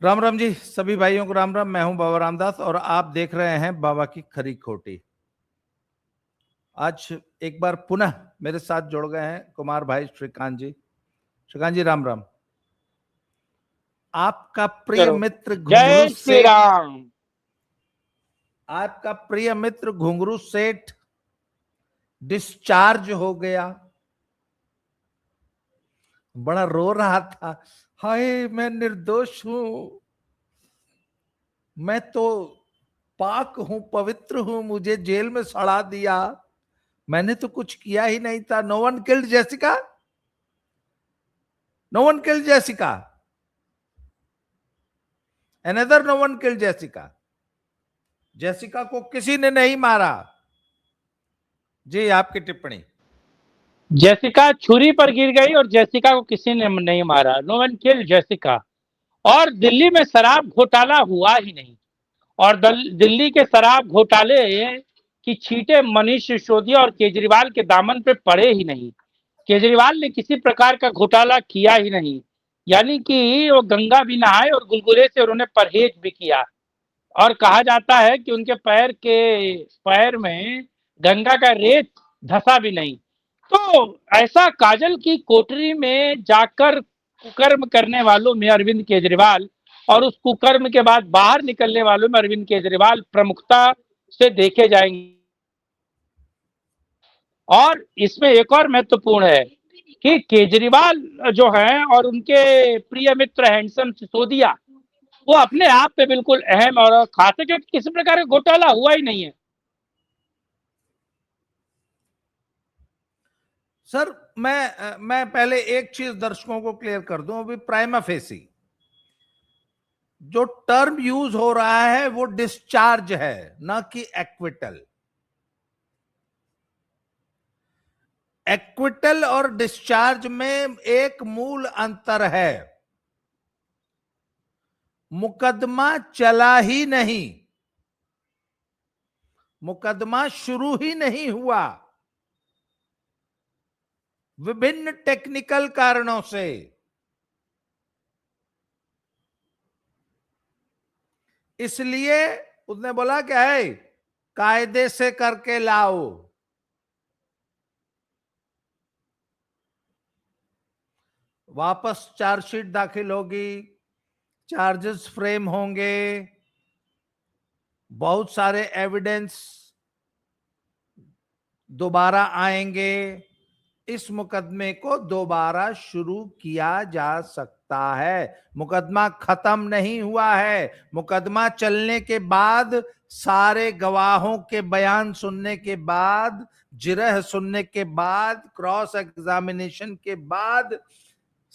राम राम जी, सभी भाइयों को राम राम। मैं हूं बाबा रामदास और आप देख रहे हैं बाबा की खरी खोटी। आज एक बार पुनः मेरे साथ जुड़ गए हैं कुमार भाई श्रीकांत जी। श्रीकांत जी राम राम। आपका प्रिय करो। मित्र घुंगरू जय श्री सेठ, राम। आपका प्रिय मित्र घुंगरू सेठ डिस्चार्ज हो गया। बड़ा रो रहा था, हाय मैं निर्दोष हूं, मैं तो पाक हूं, पवित्र हूं, मुझे जेल में सड़ा दिया, मैंने तो कुछ किया ही नहीं था। No one killed Jessica, no one killed Jessica, another no one killed Jessica. Jessica को किसी ने नहीं मारा। जी आपकी टिप्पणी। जेसिका छुरी पर गिर गई और जेसिका को किसी ने नहीं मारा। No one killed Jessica. और दिल्ली में शराब घोटाला हुआ ही नहीं। और दिल्ली के शराब घोटाले की छींटे मनीष सिसोदिया और केजरीवाल के दामन पे पड़े ही नहीं। केजरीवाल ने किसी प्रकार का घोटाला किया ही नहीं। यानी कि वो गंगा भी नहाए और गुलगुले से उन्होंने परहेज भी किया। और कहा जाता है कि उनके पैर में गंगा का रेत धसा भी नहीं। तो ऐसा काजल की कोठरी में जाकर कुकर्म करने वालों में अरविंद केजरीवाल और उस कुकर्म के बाद बाहर निकलने वालों में अरविंद केजरीवाल प्रमुखता से देखे जाएंगे। और इसमें एक और महत्वपूर्ण है कि केजरीवाल जो है और उनके प्रिय मित्र हैंडसम सिसोदिया वो अपने आप पे बिल्कुल अहम और खास है, क्योंकि किसी प्रकार का घोटाला हुआ ही नहीं है। सर मैं पहले एक चीज दर्शकों को क्लियर कर दूं। अभी प्राइमा फेसी जो टर्म यूज हो रहा है वो डिस्चार्ज है, ना कि एक्विटल। एक्विटल और डिस्चार्ज में एक मूल अंतर है। मुकदमा चला ही नहीं, मुकदमा शुरू ही नहीं हुआ, विभिन्न टेक्निकल कारणों से। इसलिए उसने बोला क्या है, कायदे से करके लाओ। वापस चार्जशीट दाखिल होगी, चार्जेस फ्रेम होंगे, बहुत सारे एविडेंस दोबारा आएंगे, इस मुकदमे को दोबारा शुरू किया जा सकता है। मुकदमा खत्म नहीं हुआ है। मुकदमा चलने के बाद, सारे गवाहों के बयान सुनने के बाद, जिरह सुनने के बाद, क्रॉस एग्जामिनेशन के बाद,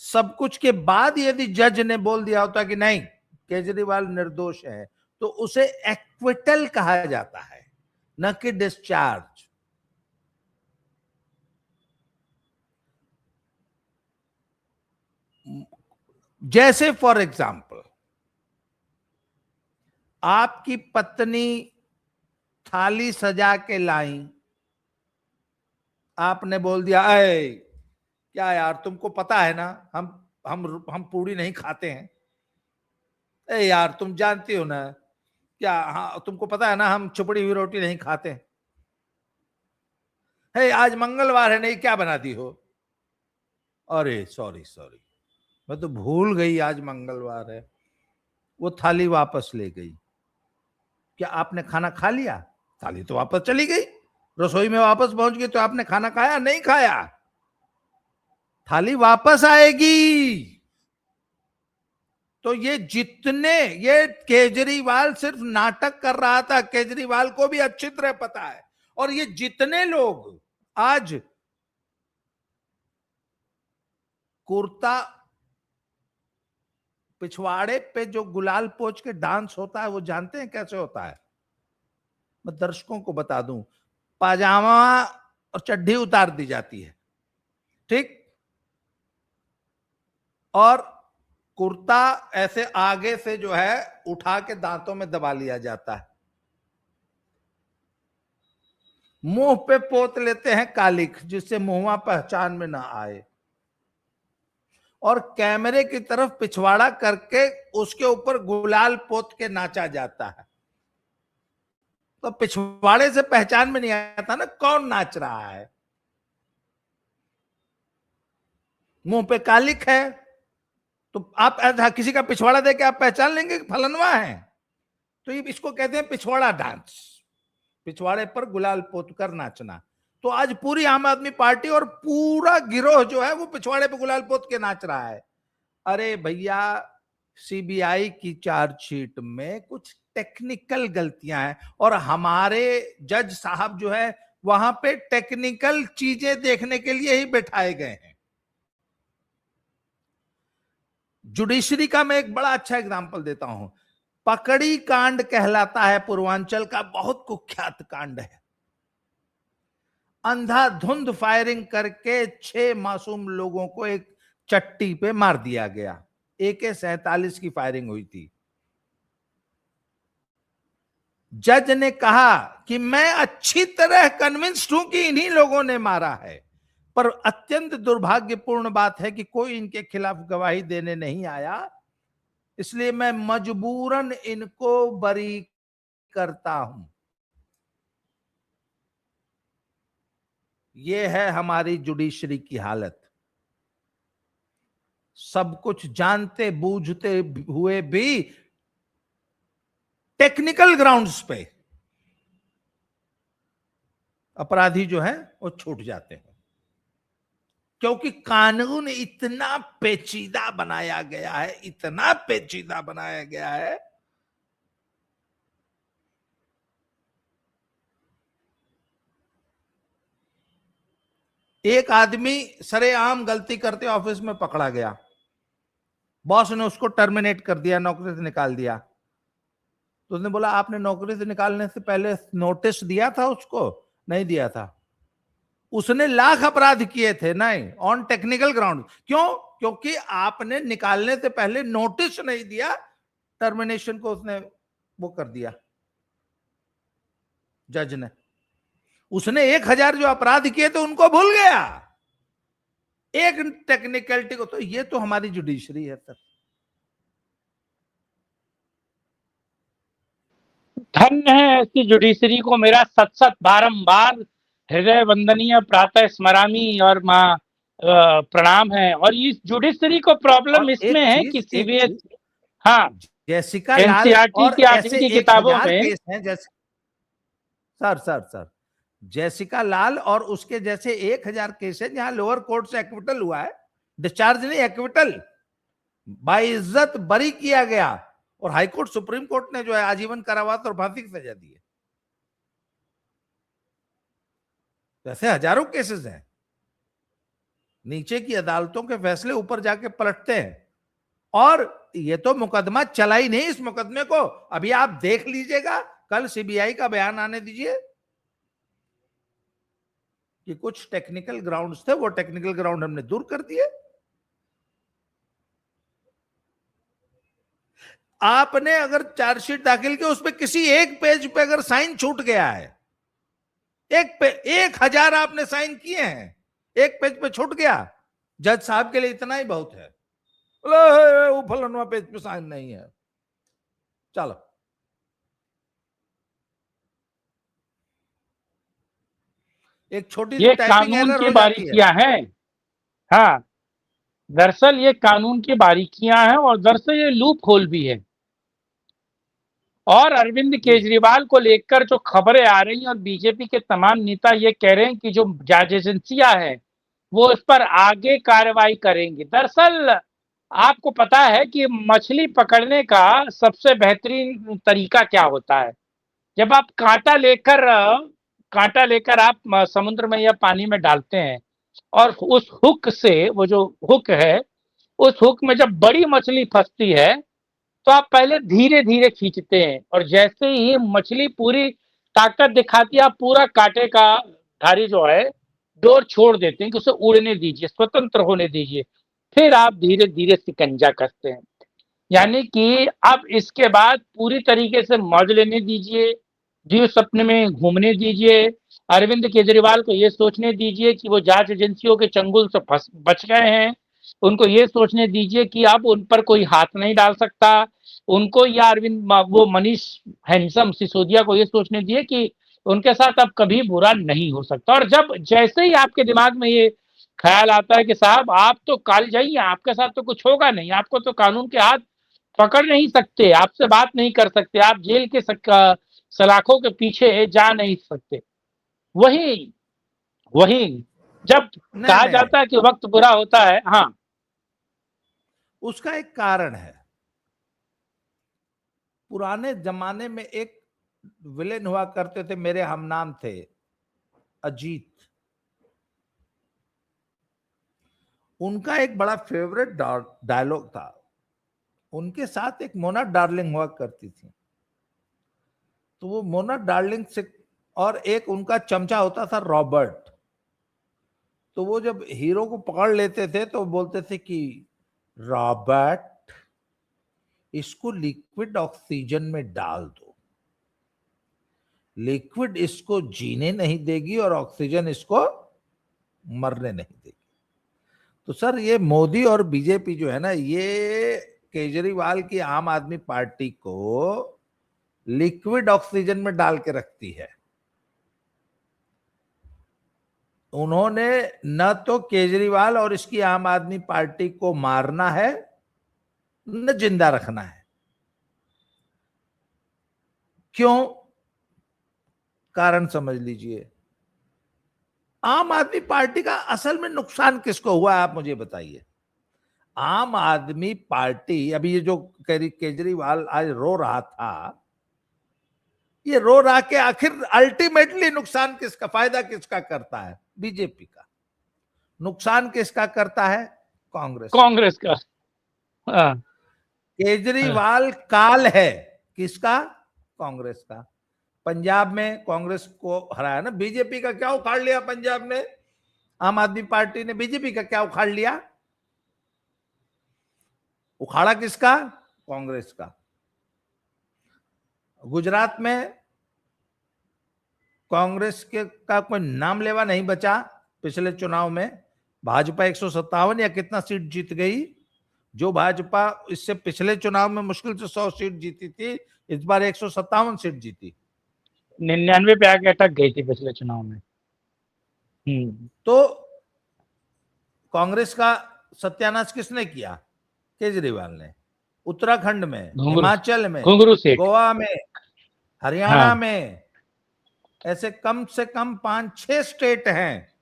सब कुछ के बाद यदि जज ने बोल दिया होता कि नहीं केजरीवाल निर्दोष है, तो उसे एक्विटल कहा जाता है, न कि डिस्चार्ज। जैसे फॉर एग्जाम्पल आपकी पत्नी थाली सजा के लाई, आपने बोल दिया अरे क्या यार तुमको पता है ना हम पूड़ी नहीं खाते हैं, ए यार तुम जानती हो ना, क्या हाँ तुमको पता है ना हम चुपड़ी हुई रोटी नहीं खाते हैं, हे आज मंगलवार है नहीं क्या बना दी हो, अरे सॉरी सॉरी मैं तो भूल गई आज मंगलवार है। वो थाली वापस ले गई। क्या आपने खाना खा लिया? थाली तो वापस चली गई, रसोई में वापस पहुंच गई, तो आपने खाना खाया? नहीं खाया। थाली वापस आएगी। तो ये केजरीवाल सिर्फ नाटक कर रहा था, केजरीवाल को भी अच्छी तरह पता है। और ये जितने लोग आज कुर्ता पिछवाड़े पे जो गुलाल पोंछ के डांस होता है, वो जानते हैं कैसे होता है? मैं दर्शकों को बता दूं, पाजामा और चड्ढी उतार दी जाती है, ठीक, और कुर्ता ऐसे आगे से जो है उठा के दांतों में दबा लिया जाता है, मुंह पे पोत लेते हैं कालिख जिससे मुंहवा पहचान में ना आए, और कैमरे की तरफ पिछवाड़ा करके उसके ऊपर गुलाल पोत के नाचा जाता है। तो पिछवाड़े से पहचान में नहीं आता ना कौन नाच रहा है। मुंह पे कालिक है तो आप किसी का पिछवाड़ा देके आप पहचान लेंगे कि फलनवा है। तो ये इसको कहते हैं पिछवाड़ा डांस, पिछवाड़े पर गुलाल पोत कर नाचना। तो आज पूरी आम आदमी पार्टी और पूरा गिरोह जो है वो पिछवाड़े पर गुलाल पोत के नाच रहा है। अरे भैया, सीबीआई की चार्जशीट में कुछ टेक्निकल गलतियां हैं और हमारे जज साहब जो है वहां पे टेक्निकल चीजें देखने के लिए ही बैठाए गए हैं। जुडिशरी का मैं एक बड़ा अच्छा एग्जांपल देता हूं। पकड़ी कांड कहलाता है, पूर्वांचल का बहुत कुख्यात कांड है। अंधाधुंध फायरिंग करके 6 मासूम लोगों को एक चट्टी पे मार दिया गया। AK-47 की फायरिंग हुई थी। जज ने कहा कि मैं अच्छी तरह कन्विंस्ड हूं कि इन्हीं लोगों ने मारा है, पर अत्यंत दुर्भाग्यपूर्ण बात है कि कोई इनके खिलाफ गवाही देने नहीं आया, इसलिए मैं मजबूरन इनको बरी करता हूं। यह है हमारी जुडिशरी की हालत। सब कुछ जानते बूझते हुए भी टेक्निकल ग्राउंड्स पे अपराधी जो है वो छूट जाते हैं, क्योंकि कानून इतना पेचीदा बनाया गया है, इतना पेचीदा बनाया गया है। एक आदमी सरेआम गलती करते ऑफिस में पकड़ा गया, बॉस ने उसको टर्मिनेट कर दिया, नौकरी से निकाल दिया। तो उसने बोला आपने नौकरी से निकालने से पहले नोटिस दिया था उसको? नहीं दिया था। उसने लाख अपराध किए थे, नहीं, ऑन टेक्निकल ग्राउंड। क्यों? क्योंकि आपने निकालने से पहले नोटिस नहीं दिया, टर्मिनेशन को उसने वो कर दिया जज ने। उसने 1000 जो अपराध किए थे उनको भूल गया, एक टेक्निकलिटी को। तो ये तो हमारी जुडिशरी है सर। धन्य है ऐसी जुडिशरी को, मेरा सत सत बारंबार हृदय वंदनीय प्रातः स्मरामी और माँ प्रणाम है। और इस जुडिशरी को प्रॉब्लम इसमें है कि सीबीएस, हाँ, जेसिका लाल एनसीईआरटी और की आगे ऐसे की किताबों 1000 में केस हैं। जैसे सर जेसिका लाल और उसके जैसे 1000 केस है जहां लोअर कोर्ट से एक्विटल हुआ है, डिस्चार्ज नहीं, एक्विटल, बाइज्जत बरी किया गया। और हाईकोर्ट सुप्रीम कोर्ट ने जो है आजीवन कारावास और फांसी की सजा दी है। ऐसे हजारों केसेस हैं। नीचे की अदालतों के फैसले ऊपर जाके पलटते हैं। और ये तो मुकदमा चला ही नहीं, इस मुकदमे को अभी आप देख लीजिएगा, कल सीबीआई का बयान आने दीजिए कि कुछ टेक्निकल ग्राउंड्स थे, वो टेक्निकल ग्राउंड हमने दूर कर दिए। आपने अगर चार्जशीट दाखिल की, उस पर किसी एक पेज पे अगर साइन छूट गया है, एक पे 1000 आपने साइन किए हैं, एक पेज पे छूट गया, जज साहब के लिए इतना ही बहुत है। वो फलाना पेज पे साइन नहीं है, चलो। एक छोटी सी ये टाइपिंग कानून एरर की हो जाती है। बारीकियां हैं। हाँ, दरअसल ये कानून की बारीकियां हैं और दरअसल ये लूप होल भी है। और अरविंद केजरीवाल को लेकर जो खबरें आ रही हैं और बीजेपी के तमाम नेता ये कह रहे हैं कि जो जांच एजेंसियां हैं वो इस पर आगे कार्रवाई करेंगी। दरअसल आपको पता है कि मछली पकड़ने का सबसे बेहतरीन तरीका क्या होता है? जब आप कांटा लेकर आप समुद्र में या पानी में डालते हैं और उस हुक से, वो जो हुक है, उस हुक में जब बड़ी मछली फंसती है तो आप पहले धीरे धीरे खींचते हैं और जैसे ही मछली पूरी ताकत दिखाती है आप पूरा कांटे का धारी जो है डोर छोड़ देते हैं कि उसे उड़ने दीजिए, स्वतंत्र होने दीजिए। फिर आप धीरे धीरे शिकंजा कसते हैं। यानी कि अब इसके बाद पूरी तरीके से मौज लेने दीजिए, द्वीप सपने में घूमने दीजिए। अरविंद केजरीवाल को ये सोचने दीजिए कि वो जांच एजेंसियों के चंगुल से बच गए हैं। उनको ये सोचने दीजिए कि अब उन पर कोई हाथ नहीं डाल सकता। उनको या वो मनीष हैंडसम सिसोदिया को ये सोचने दिए कि उनके साथ अब कभी बुरा नहीं हो सकता। और जब जैसे ही आपके दिमाग में ये ख्याल आता है कि साहब आप तो कालजयी हैं, आपके साथ तो कुछ होगा नहीं, आपको तो कानून के हाथ पकड़ नहीं सकते, आपसे बात नहीं कर सकते, आप जेल के सलाखों के पीछे जा नहीं सकते, वही वही जब नहीं कहा नहीं, जाता है कि वक्त बुरा होता है। हाँ, उसका एक कारण है। पुराने जमाने में एक विलेन हुआ करते थे, मेरे हमनाम थे, अजीत। उनका एक बड़ा फेवरेट डायलॉग था। उनके साथ एक मोना डार्लिंग हुआ करती थी। तो वो मोना डार्लिंग से, और एक उनका चमचा होता था रॉबर्ट। तो वो जब हीरो को पकड़ लेते थे तो बोलते थे कि रॉबर्ट, इसको लिक्विड ऑक्सीजन में डाल दो, लिक्विड इसको जीने नहीं देगी और ऑक्सीजन इसको मरने नहीं देगी। तो सर ये मोदी और बीजेपी जो है ना, ये केजरीवाल की आम आदमी पार्टी को लिक्विड ऑक्सीजन में डाल के रखती है। उन्होंने न तो केजरीवाल और इसकी आम आदमी पार्टी को मारना है, न जिंदा रखना है। क्यों? कारण समझ लीजिए। आम आदमी पार्टी का असल में नुकसान किसको हुआ, आप मुझे बताइए। आम आदमी पार्टी, अभी ये जो केजरीवाल आज रो रहा था, ये रो रहा के आखिर अल्टीमेटली नुकसान किसका, फायदा किसका करता है? बीजेपी का। नुकसान किसका करता है? कांग्रेस। कांग्रेस का। हाँ, हाँ, केजरीवाल काल है किसका? कांग्रेस का। पंजाब में कांग्रेस को हराया ना, बीजेपी का क्या उखाड़ लिया पंजाब में? आम आदमी पार्टी ने बीजेपी का क्या उखाड़ लिया? उखाड़ा किसका? कांग्रेस का। गुजरात में कांग्रेस के का कोई नाम लेवा नहीं बचा। पिछले चुनाव में भाजपा 157 या कितना सीट जीत गई। जो भाजपा इससे पिछले चुनाव में मुश्किल से 100 सीट जीती थी, इस बार 157 सीट जीती। 99 पे आके अटक गई थी पिछले चुनाव में। तो कांग्रेस का सत्यानाश किसने किया? केजरीवाल ने। उत्तराखंड में, घुंगरू हिमाचल में, घुंगरू सेठ। गोवा में, हरियाणा हाँ, में, ऐसे कम से कम 5-6 स्टेट हैं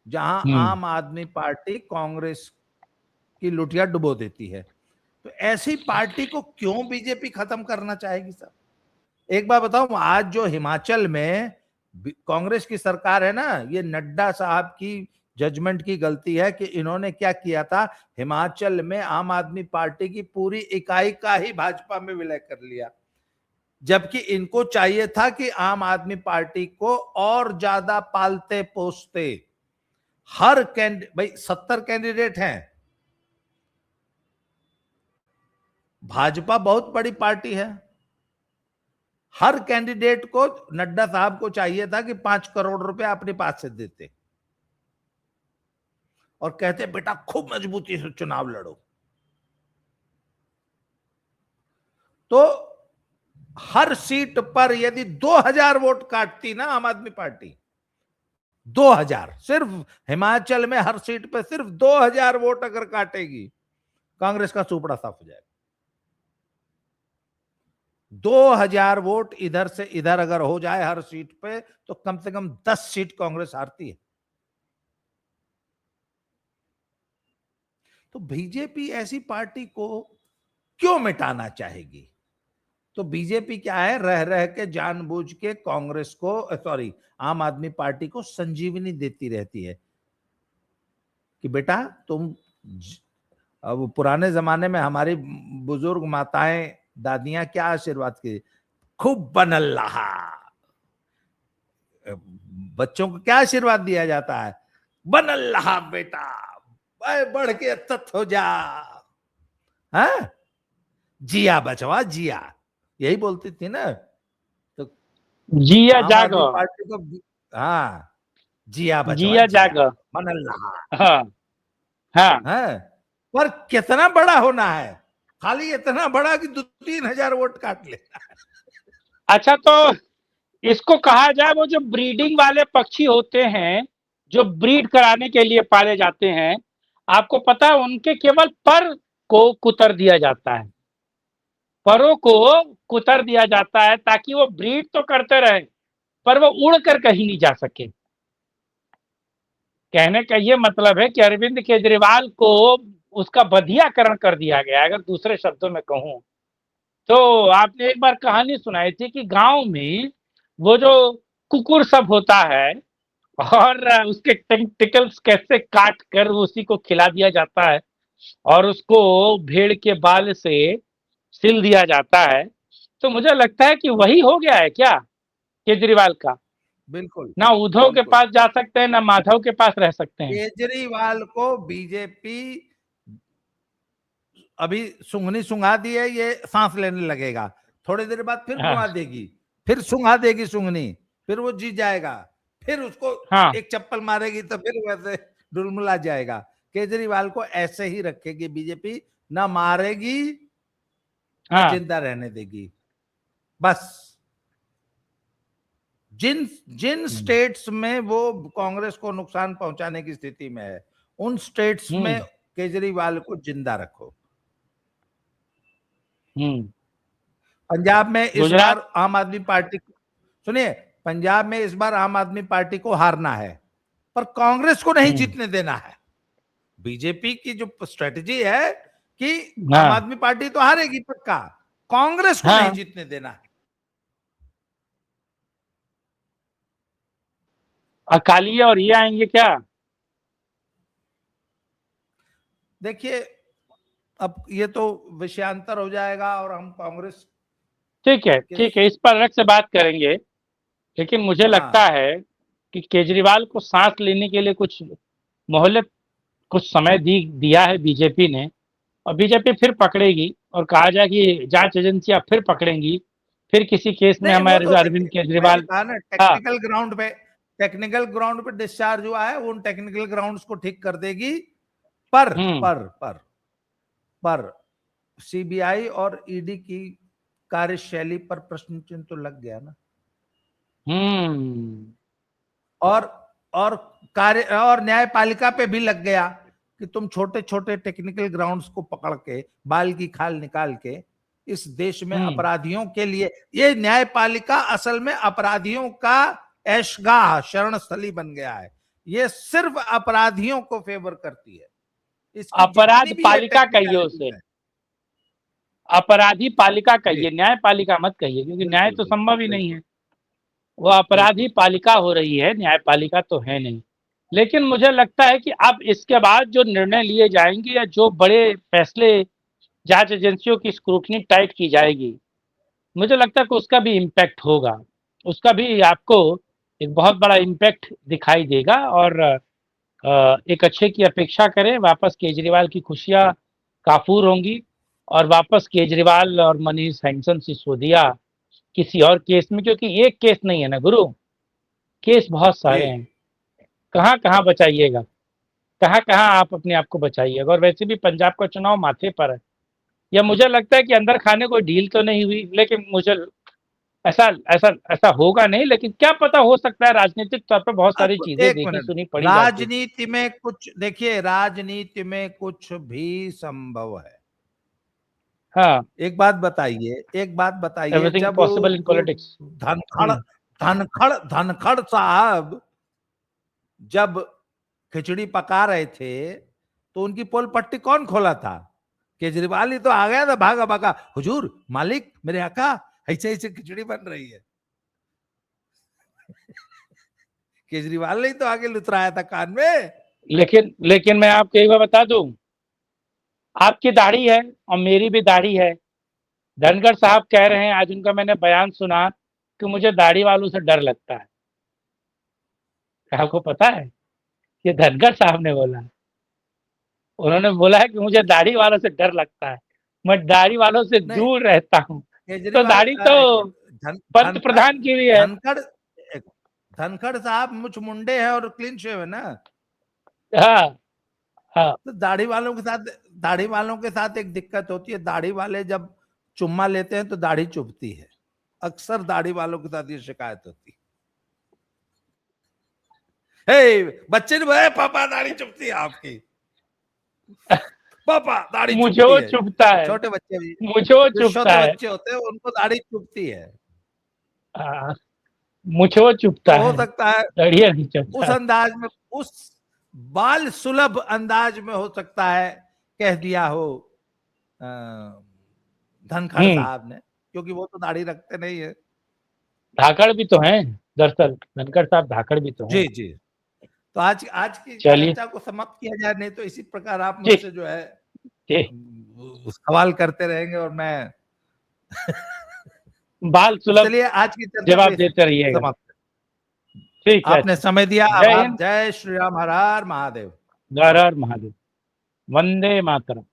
जहां आम आदमी पार्टी कांग्रेस की लुटिया डुबो देती है। तो ऐसी पार्टी को क्यों बीजेपी खत्म करना चाहेगी सर? एक बार बताओ, आज जो हिमाचल में कांग्रेस की सरकार है ना, ये नड्डा साहब की जजमेंट की गलती है कि इन्होंने क्या किया था, हिमाचल में आम आदमी पार्टी की पूरी इकाई का ही भाजपा में विलय कर लिया। जबकि इनको चाहिए था कि आम आदमी पार्टी को और ज्यादा पालते पोसते। हर भाई 70 कैंडिडेट हैं, भाजपा बहुत बड़ी पार्टी है। हर कैंडिडेट को, नड्डा साहब को चाहिए था कि 5 करोड़ रुपया अपने पास से देते और कहते बेटा खूब मजबूती से चुनाव लड़ो। तो हर सीट पर यदि 2000 वोट काटती ना आम आदमी पार्टी, 2000, सिर्फ हिमाचल में हर सीट पर सिर्फ 2000 वोट अगर काटेगी, कांग्रेस का सुपड़ा साफ हो जाएगा। 2000 वोट इधर से इधर अगर हो जाए हर सीट पे, तो कम से कम 10 सीट कांग्रेस हारती है। तो बीजेपी ऐसी पार्टी को क्यों मिटाना चाहेगी? तो बीजेपी क्या है, रह रह के जानबूझ के कांग्रेस को, सॉरी, आम आदमी पार्टी को संजीवनी देती रहती है कि बेटा तुम, अब पुराने जमाने में हमारी बुजुर्ग माताएं दादियां क्या आशीर्वाद की, खूब बनल रहा। बच्चों को क्या आशीर्वाद दिया जाता है? बनल रहा बेटा, बढ़ के तत् हो जा, हाँ? जिया बचवा जिया, यही बोलती थी ना। तो जिया आम आदमी जागो, पार्टी को, हाँ, जिया बचवा जिया जिया, जागो। बनल रहा। हाँ, हाँ है, पर कितना बड़ा होना है, खाली इतना बड़ा कि 2-3 हजार वोट काट लेता है। अच्छा, तो इसको कहा जाए वो जो ब्रीडिंग वाले पक्षी होते हैं, जो ब्रीड कराने के लिए पाले जाते हैं, आपको पता है उनके केवल पर को कुतर दिया जाता है, परों को कुतर दिया जाता है ताकि वो ब्रीड तो करते रहे पर वो उड़कर कहीं नहीं जा सके। कहने का ये मतलब है कि अरविंद केजरीवाल को उसका बधियाकरण कर दिया गया है, अगर दूसरे शब्दों में कहूं तो। आपने एक बार कहानी सुनाई थी कि गांव में वो जो कुकुर सब होता है और उसके टेंटिकल्स कैसे काट कर उसी को खिला दिया जाता है और उसको भेड़ के बाल से सिल दिया जाता है। तो मुझे लगता है कि वही हो गया है क्या केजरीवाल का। बिल्कुल ना उद्धव के बिल्कुल। पास जा सकते हैं ना माधव के पास रह सकते हैं। केजरीवाल को बीजेपी अभी सूंघनी सूंघा दी है, ये सांस लेने लगेगा, थोड़ी देर बाद फिर हाँ घुमा देगी, फिर सूंघा देगी सूंघनी, फिर वो जीत जाएगा, फिर उसको हाँ एक चप्पल मारेगी तो फिर वैसे डुलमुला जाएगा। केजरीवाल को ऐसे ही रखेगी बीजेपी, ना मारेगी ना हाँ। जिंदा रहने देगी। बस जिन जिन स्टेट्स में वो कांग्रेस को नुकसान पहुंचाने की स्थिति में है, उन स्टेट्स में हम्म केजरीवाल को जिंदा रखो। हम्म। पंजाब में इस गुजरात। बार आम आदमी पार्टी, सुनिए, पंजाब में इस बार आम आदमी पार्टी को हारना है, पर कांग्रेस को नहीं हम्म। जीतने देना है। बीजेपी की जो स्ट्रेटजी है कि आम हाँ आदमी पार्टी तो हारेगी पक्का, कांग्रेस को नहीं हाँ। जीतने देना है। अकाली और ये आएंगे क्या। देखिए, अब ये तो विषयांतर हो जाएगा और हम कांग्रेस ठीक है के, ठीक है, इस पर अलग से बात करेंगे। लेकिन मुझे लगता हाँ है कि केजरीवाल को सांस लेने के लिए कुछ मोहलत, कुछ समय दिया है बीजेपी ने। और बीजेपी फिर पकड़ेगी और कहा जाए कि जांच एजेंसियां फिर पकड़ेंगी, फिर किसी केस में नहीं, वो हमारे तो अरविंद देखिए, मैंने केजरीवाल। कहा ना, हाँ। टेक्निकल ग्राउंड पे डिस्चार्ज हुआ है, वो उन टेक्निकल ग्राउंड्स को ठीक कर देगी। पर हम्म पर पर पर सीबीआई और ईडी की कार्यशैली पर प्रश्न चिन्ह तो लग गया ना। हम्म और और कार्य और न्यायपालिका पे भी लग गया कि तुम छोटे छोटे टेक्निकल ग्राउंड्स को पकड़ के बाल की खाल निकाल के इस देश में हम्म। अपराधियों के लिए, ये न्यायपालिका असल में अपराधियों का ऐशगाह, शरण स्थली बन गया है। ये सिर्फ अपराधियों को फेवर करती है, इसकी जितनी अपराध भी ये पालिका कहिए टेक्निकलिटीज उसे, है। अपराधी पालिका जी, कहिए, न्यायपालिका मत कहिए, क्योंकि न्याय बिल्कुल तो बिल्कुल संभव ही नहीं बिल्कुल है। वो अपराधी बिल्कुल। पालिका हो रही है, न्यायपालिका तो है नहीं। लेकिन मुझे लगता है कि अब इसके बाद जो निर्णय लिए जाएंगे या जो बड़े फैसले जांच एजेंसियों की स्क्रूटनी टाइट की जाएगी, मुझे लगता है कि उसका भी इम्पैक्ट होगा, उसका भी आपको एक बहुत बड़ा इम्पैक्ट दिखाई देगा। और एक अच्छे की अपेक्षा करें, वापस केजरीवाल की खुशियां काफूर होंगी और वापस केजरीवाल और मनीष हैंसन सिसोदिया किसी और केस में, क्योंकि एक केस नहीं है ना गुरु, केस बहुत जी, सारे हैं। कहाँ कहाँ बचाइएगा, कहाँ कहाँ आप अपने आप को बचाइएगा। और वैसे भी पंजाब का चुनाव माथे पर है, या मुझे लगता है कि अंदर खाने कोई डील तो नहीं हुई, लेकिन मुझे ऐसा ऐसा ऐसा होगा नहीं, लेकिन क्या पता, हो सकता है। राजनीतिक तौर पर बहुत सारी अब चीजें एक देखी मिनट, सुनी पड़ी जाती है। राजनीति में कुछ देखिए, राजनीति में कुछ भी संभव है। हाँ। एक बात बताइए, एवरीथिंग जब पॉसिबल इन वो पॉलिटिक्स। धनखड़ धनखड़ साहब जब खिचड़ी पका रहे थे, तो उनकी पोल पट्टी कौन खोला था? केजरीवाल ही तो आ गया था, भागा भागा, हुजूर मालिक मेरे आका, ऐसे ऐसे खिचड़ी बन रही है। केजरीवाल ने ही तो आगे लुतराया था कान में। लेकिन मैं आपको एक बार बता दूं, आपकी दाढ़ी है और मेरी भी दाढ़ी है। धनखड़ साहब कह रहे हैं, आज उनका मैंने बयान सुना कि मुझे दाढ़ी वालों से डर लगता है। आपको पता है, ये धनखड़ साहब ने बोला है। उन्होंने बोला है कि मुझे दाढ़ी वालों से डर लगता है, मैं दाढ़ी वालों से नहीं, दूर रहता हूँ। तो केजरीवाल दाढ़ी तो एक मिनट, पंत प्रधान की भी है। धनखड़ धनखड़ साहब मुछ मुंडे हैं और क्लीन शेव है ना। हाँ हाँ तो दाढ़ी वालों के साथ एक दिक्कत होती है, दाढ़ी वाले जब चुम्मा लेते हैं तो दाढ़ी चुभती है। अक्सर दाढ़ी वालों के साथ ये शिकायत होती है। हे बच्चे ने बोला, पापा दाढ़ी चुभती है आपकी, पापा दाढ़ी मुझे चुभती वो है। चुभता है, छोटे बच्चे भी, मुझे वो जो शुद्ध चुभता है। बच्चे होते हैं उनको दाढ़ी चुभती है। हाँ, मुझे वो चुभता तो हो है, सकता है दाढ़िया नहीं उस चुभता। अंदाज में, उस बाल सुलभ अंदाज में हो सकता है कह दिया हो धनखड़ साहब ने, क्योंकि वो तो दाढ़ी रखते नहीं है। धाकड़ भी तो हैं, दरअसल धनखड़ साहब धाकड़ भी तो हैं। जी जी। तो आज की चलिए चर्चा को समाप्त किया जाए, नहीं तो इसी प्रकार आप जी मुझसे जो है जी, सवाल करते रहेंगे और मैं बाल सुलभ चलिए आज की चर्चा जवाब को देते रहिएगा। समाप्त। ठीक है, आपने समय दिया, जय आभार। हिंद, जय श्री राम, हर हर महादेव। हर हर महादेव, वंदे मातरम।